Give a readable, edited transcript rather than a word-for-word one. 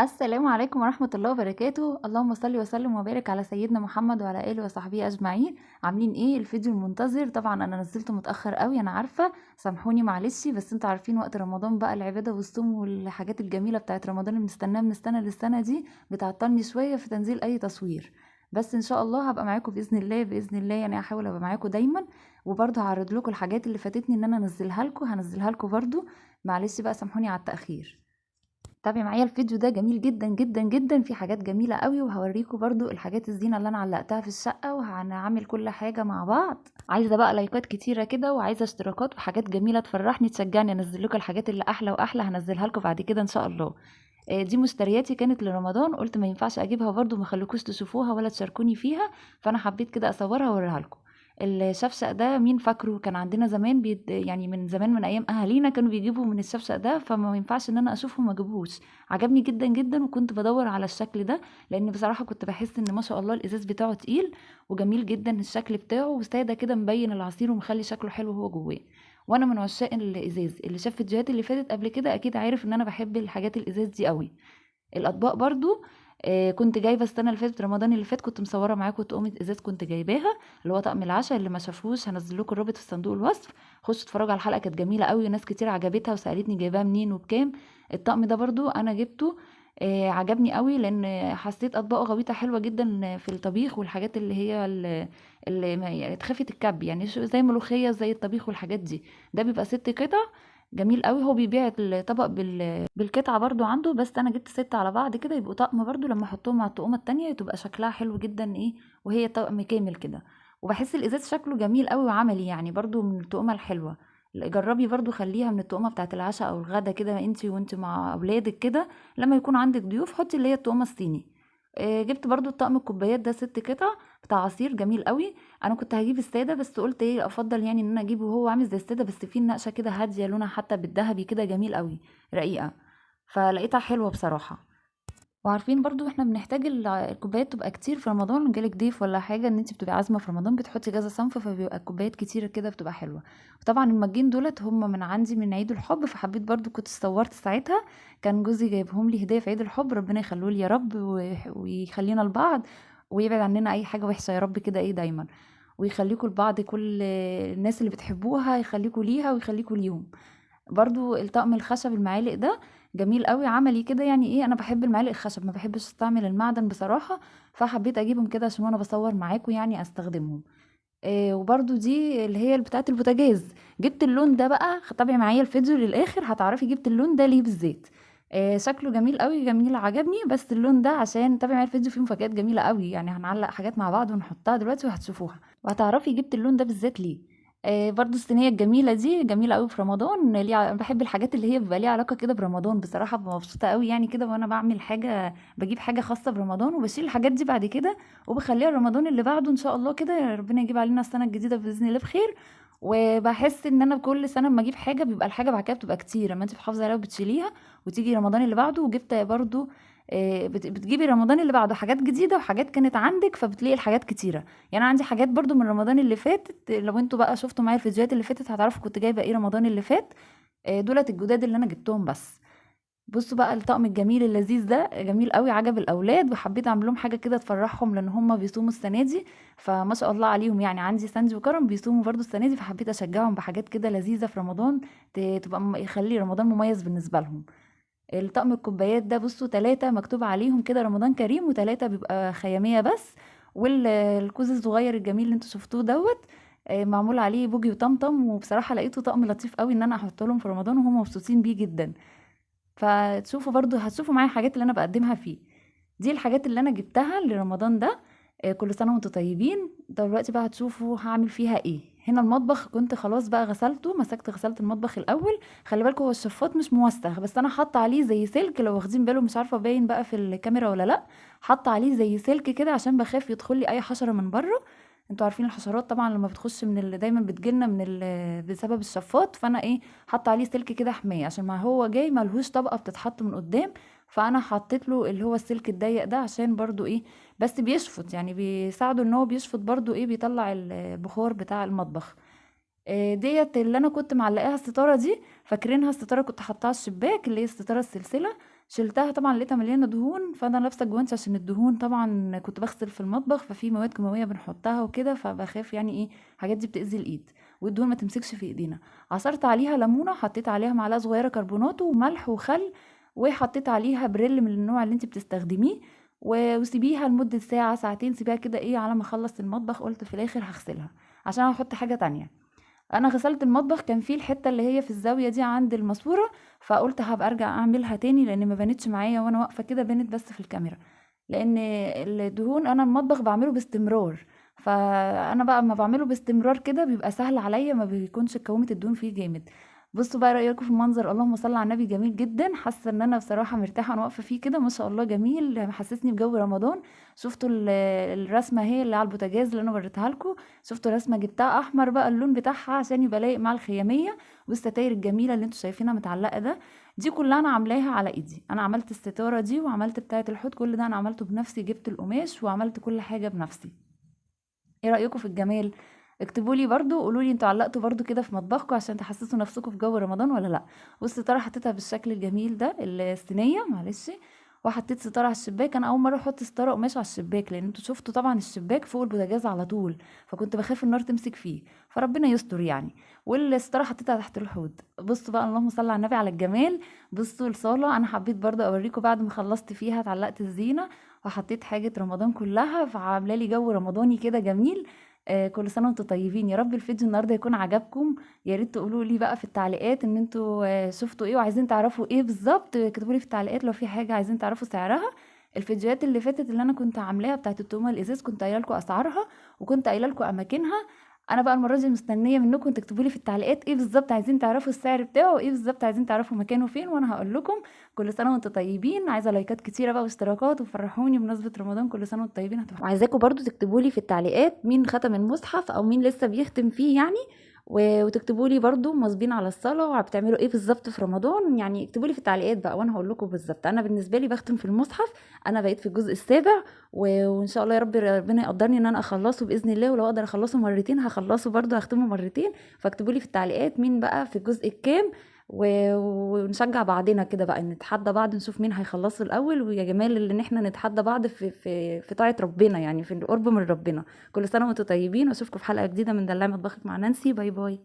السلام عليكم ورحمة الله وبركاته. اللهم صل وسلم وبارك على سيدنا محمد وعلى آله وصحبه أجمعين. عاملين ايه؟ الفيديو المنتظر طبعا انا نزلته متأخر قوي، انا عارفة، سامحوني معلش، بس انتوا عارفين وقت رمضان بقى العبادة والصوم والحاجات الجميلة بتاعت رمضان اللي بنستناها من السنة للسنة دي بتعطلني شوية في تنزيل اي تصوير. بس ان شاء الله هبقى معاكم بإذن الله بإذن الله، يعني هحاول ابقى معاكم دايما. وبرضه هعرض لكم الحاجات اللي فاتتني ان انا انزلها لكم، هنزلها لكم برضه. معلش بقى سامحوني على التأخير. تابعي معايا الفيديو ده جميل جدا جدا جدا، في حاجات جميلة قوي، وهوريكم برضو الحاجات الزينة اللي انا علقتها في الشقة، وهنعمل كل حاجة مع بعض. عايزة بقى لايكات كتيرة كده، وعايزة اشتراكات وحاجات جميلة تفرحني تشجعني انزل لكم الحاجات اللي احلى واحلى، هنزلها لكم بعد كده ان شاء الله. دي مشترياتي كانت لرمضان، قلت ما ينفعش اجيبها برضو ما خليكوش تشوفوها ولا تشاركوني فيها، فانا حبيت كده اصورها واوريها لكم. الشفشق ده مين فاكره؟ كان عندنا زمان يعني من زمان من ايام اهالينا كانوا بيجيبوا من الشفشق ده، فما ينفعش ان انا اشوفه ما اجيبهوش. عجبني جدا جدا، وكنت بدور على الشكل ده، لان بصراحه كنت بحس ان ما شاء الله الازاز بتاعه تقيل وجميل جدا الشكل بتاعه، وساده كده مبين العصير ومخلي شكله حلو وهو جواه. وانا من عشاق الازاز، اللي شاف فيديوهات اللي فاتت قبل كده اكيد عارف ان انا بحب الحاجات الازاز دي قوي. الاطباق برضو، كنت جايبه السنه اللي فاتت رمضان اللي فات كنت مصوره معاكم طقمه ازاز كنت جايباها، اللي هو طقم العشاء. اللي ما شافوش هنزل لكم الرابط في صندوق الوصف، خشوا اتفرجوا على الحلقه، كانت جميله قوي وناس كتير عجبتها وسالتني جايباها منين وبكام. الطقم ده برضو انا جبته. عجبني قوي لان حسيت اطباقه غويطه حلوه جدا في الطبيخ والحاجات اللي هي اللي يعني خفه الكب، يعني زي ملوخيه زي الطبيخ والحاجات دي. ده بيبقى 6 قطع، جميل قوي. هو بيبيع الطبق بالقطعة برضو عنده، بس انا جبت 6 على بعض كده يبقوا طقم برضو، لما احطهم مع الطقومة التانية تبقى شكلها حلو جدا ايه، وهي طقم كامل كده. وبحس الازاز شكله جميل قوي وعملي، يعني برضو من الطقومة الحلوة. جربي برضو خليها من الطقومة بتاعت العشاء او الغدا كده، انتي وانتي مع اولادك كده، لما يكون عندك ضيوف حطي اللي هي الطقومة الصيني. جبت برضو الطقم الكوبايات ده 6 قطع بتاع عصير جميل قوي. انا كنت هجيب الساده، بس قلت ايه افضل يعني ان انا اجيبه وهو عامل زي الساده، بس فيه النقشه كده هاديه، لونها حتى بالذهبي كده جميل قوي، رقيقه. فلقيتها حلوه بصراحه. وعارفين برضو احنا بنحتاج الكوبايات تبقى كتير في رمضان، جالك ضيف ولا حاجه ان انت بتبقي عازمه في رمضان بتحطي كذا صنف، فبيبقى الكوبايات كتير كده بتبقى حلوه. وطبعا المجين دولت هم من عندي من عيد الحب، فحبيت برضو كنت صورت ساعتها، كان جوزي جايبهم لي هديه في عيد الحب، ربنا يخلوه لي يا رب ويخلينا لبعض، ويبعد عننا اي حاجه وحشه يا رب كده ايه دايما، ويخليكوا لبعض كل الناس اللي بتحبوها يخليكوا ليها ويخليكوا ليهم. برضو الطقم الخشب المعالق ده جميل قوي عملي كده، يعني ايه انا بحب المعالق الخشب ما بحبش استعمل المعدن بصراحة، فحبيت اجيبهم كده عشان وانا بصور معاكم يعني استخدمهم. وبرضو دي اللي هي بتاعه البوتاجاز، جبت اللون ده بقى، تابعي معايا الفيديو للاخر هتعرفي جبت اللون ده ليه بالذات. شكله جميل قوي جميل عجبني، بس اللون ده عشان تابعي معايا الفيديو فيه مفاجآت جميلة قوي، يعني هنعلق حاجات مع بعض ونحطها دلوقتي وهتشوفوها وهتعرفي جبت اللون ده بالذات ليه. برضو الصينية الجميلة دي جميلة قوي في رمضان، أنا بحب الحاجات اللي هي بيبقى ليها علاقة كده برمضان، بصراحة ببقى مبسوطة قوي يعني كده وانا بعمل حاجة، بجيب حاجة خاصة برمضان وبشيل الحاجات دي بعد كده وبخليها رمضان اللي بعده ان شاء الله كده، ربنا يجيب علينا السنة الجديدة بإذن الله بخير. وبحس ان انا كل سنة لما اجيب حاجة بيبقى الحاجة بعد كده بتبقى كتير، لما انت بتحافظي عليها وبتشيليها وتيجي رمضان اللي بعده. وجبت برضو بتجيبي رمضان اللي بعده حاجات جديدة وحاجات كانت عندك، فبتلاقي الحاجات كتيرة. يعني انا عندي حاجات برضو من رمضان اللي فاتت، لو انتوا بقى شفتوا معايا الفيديوهات اللي فاتت هتعرفوا كنت جايبة ايه رمضان اللي فات. دولت الجداد اللي انا جبتهم بس. بصوا بقى الطقم الجميل اللذيذ ده جميل قوي عجب الاولاد، وحبيت اعمل لهم حاجه كده تفرحهم لان هم بيصوموا السنه دي، فما شاء الله عليهم، يعني عندي ساندي وكرم بيصوموا برضو السنه دي، فحبيت اشجعهم بحاجات كده لذيذه في رمضان تبقى يخلي رمضان مميز بالنسبه لهم. الطقم الكوبايات ده بصوا 3 مكتوب عليهم كده رمضان كريم، و3 بيبقى خياميه بس. والكوز الصغير الجميل اللي انتوا شفتوه دوت، معمول عليه بوجي وطمطم، وبصراحه لقيته طقم لطيف قوي ان انا احط لهم في رمضان وهم مبسوطين بيه جدا. فتشوفوا برضو هتشوفوا معايا الحاجات اللي انا بقدمها فيه. دي الحاجات اللي انا جبتها لرمضان ده. كل سنه وانتم طيبين. دلوقتي بقى هتشوفوا هعمل فيها ايه. هنا المطبخ كنت خلاص بقى غسلته، مسكت غسلت المطبخ الاول. خلي بالكم هو الشفاط مش موسخ، بس انا حاطه عليه زي سلك، لو واخدين باله مش عارفه باين بقى في الكاميرا ولا لا. حاطه عليه زي سلك كده عشان بخاف يدخل لي اي حشره من بره. انتوا عارفين الحشرات طبعا لما بتخش من دايما بتجيلنا بسبب الشفاط، فانا ايه حاطه عليه سلك كده حمايه، عشان ما هو جاي ملهوش طبقه بتتحط من قدام، فانا حطيت له اللي هو السلك الضيق ده عشان برضو ايه، بس بيشفط يعني بيساعده ان هو بيشفط برضو ايه، بيطلع البخار بتاع المطبخ. ديت اللي انا كنت معلقاها الستاره دي، فاكرينها الستاره كنت حاطاها على الشباك اللي هي الستاره السلسله. شِلتها طبعًا لقيتها مليانة دهون، فأنا لابسة جوانتي عشان الدهون طبعًا كنت باغسل في المطبخ، ففي مواد كيماوية بنحطها وكده، فباخاف يعني إيه الحاجات دي بتأذي الإيد، والدهون ما تمسكش في إيدينا. عصرت عليها ليمونة، حطيت عليها معلقة صغيرة كربوناتو وملح وخل، وحطيت عليها بريل من النوع اللي أنتِ بتستخدميه، وسيبيها لمدة ساعة، ساعتين، سيبيها كده إيه على ما أخلّص المطبخ، قُلت في الآخر هاغسلها، عشان هاحط حاجة تانية. أنا غسلت المطبخ كان في الحتة اللي هي في الزاوية دي عند الماسورة، فقُلت هابقى أرجع أعملها تاني لإن ما بانتش معايا وأنا واقفة كده، بانت بس في الكاميرا، لإن الدهون أنا المطبخ باعمله باستمرار، فأنا بقى أمّا باعمله باستمرار كده بيبقى سهل عليَّ، ما بيكونش كوّمة الدهون فيه جامد. بُصّوا بقى إيه رأيكم في المنظر، اللهم صل على النبي، جميل جدًا، حاسة إن أنا بصراحة مرتاحة وأنا واقفة فيه كده ما شاء الله جميل، محسسني بجو رمضان. شُفتوا الرسمة أهي اللي على البوتاجاز اللي أنا وريتها لكم، شُفتوا الرسمة جبتها أحمر بقى اللون بتاعها عشان يبقى لايق مع الخيامية، والستاير الجميلة اللي أنتم شايفينها متعلقة ده، دي كلها أنا عاملاها على إيدي. أنا عملت الستارة دي وعملت بتاعة الحوض، كل ده أنا عملته بنفسي، جبت القماش وعملت كل حاجة بنفسي. إيه رأيكم في الجمال؟ اكتبوا لي برضه، قولوا لي أنتم علّقتوا برضه كده في مطبخكم عشان تحسّسوا نفسكم في جو رمضان والّا لأ. والستارة حطيتها بالشكل الجميل ده، الصينية معلش، وحطيت ستارة على الشباك. أنا أول مرّة أحط ستارة قماش على الشباك، لإن أنتم شُفتوا طبعًا الشباك فوق البوتاجاز على طول، فكنت باخاف النار تمسك فيه، فربنا يستر يعني. والستارة حطيتها تحت الحوض. بُصّوا بقى اللهم صل على النبي على الجمال. بُصّوا الصالة، أنا حبيت برضه أورّيكم بعد ما خلّصت فيها اتعلّقت الزينة وحطيت حاجة رمضان كلّها، فعاملة لي جو رمضاني كده جميل. كل سنة وأنتم طيبين. يا رب الفيديو النهارده يكون عجبكم. يا ريت تقولوا لي بقى في التعليقات إن أنتم شُفتوا إيه وعايزين تعرفوا إيه بالضبط، اكتبوا لي في التعليقات لو في حاجة عايزين تعرفوا سعرها. الفيديوهات اللي فاتت اللي أنا كنت عاملاها بتاعة التومة الإزاز كنت قايلة لكم أسعارها، وكنت قايلة لكم أماكنها. أنا بقى المرة دي مستنية منكم تكتبوا لي في التعليقات إيه بالضبط عايزين تعرفوا السعر بتاعه، وإيه بالضبط عايزين تعرفوا مكانه فين، وأنا هاقول لكم. كل سنة وأنتم طيبين. عايزة لايكات كتيرة بقى واشتراكات وفرحوني بمناسبة رمضان. كل سنة وأنتم طيبين. وعايزاكم برضو تكتبوا لي في التعليقات مين ختم المصحف أو مين لسه بيختم فيه يعني، وتكتبوا لي برضو مواظبين على الصلاة وبتعملوا ايه بالظبط في رمضان. يعني اكتبوا لي في التعليقات بقى وانا هقول لكم بالظبط. انا بالنسبة لي بختم في المصحف، انا بقيت في الجزء السابع، وان شاء الله يا رب ربنا يقدرني ان انا اخلصه باذن الله، ولو اقدر اخلصه مرتين هخلصه برضو، هختمه مرتين. فاكتبوا لي في التعليقات مين بقى في الجزء الكام، ونشجع بعضنا كده بقى، نتحدى بعض نشوف مين هيخلصه الاول. ويا جمال ان احنا نتحدى بعض في طاعة ربنا، يعني في القرب من ربنا. كل سنة وانتم طيبين، واشوفكم في حلقة جديدة من دلع مطبخك مع نانسي. باي باي.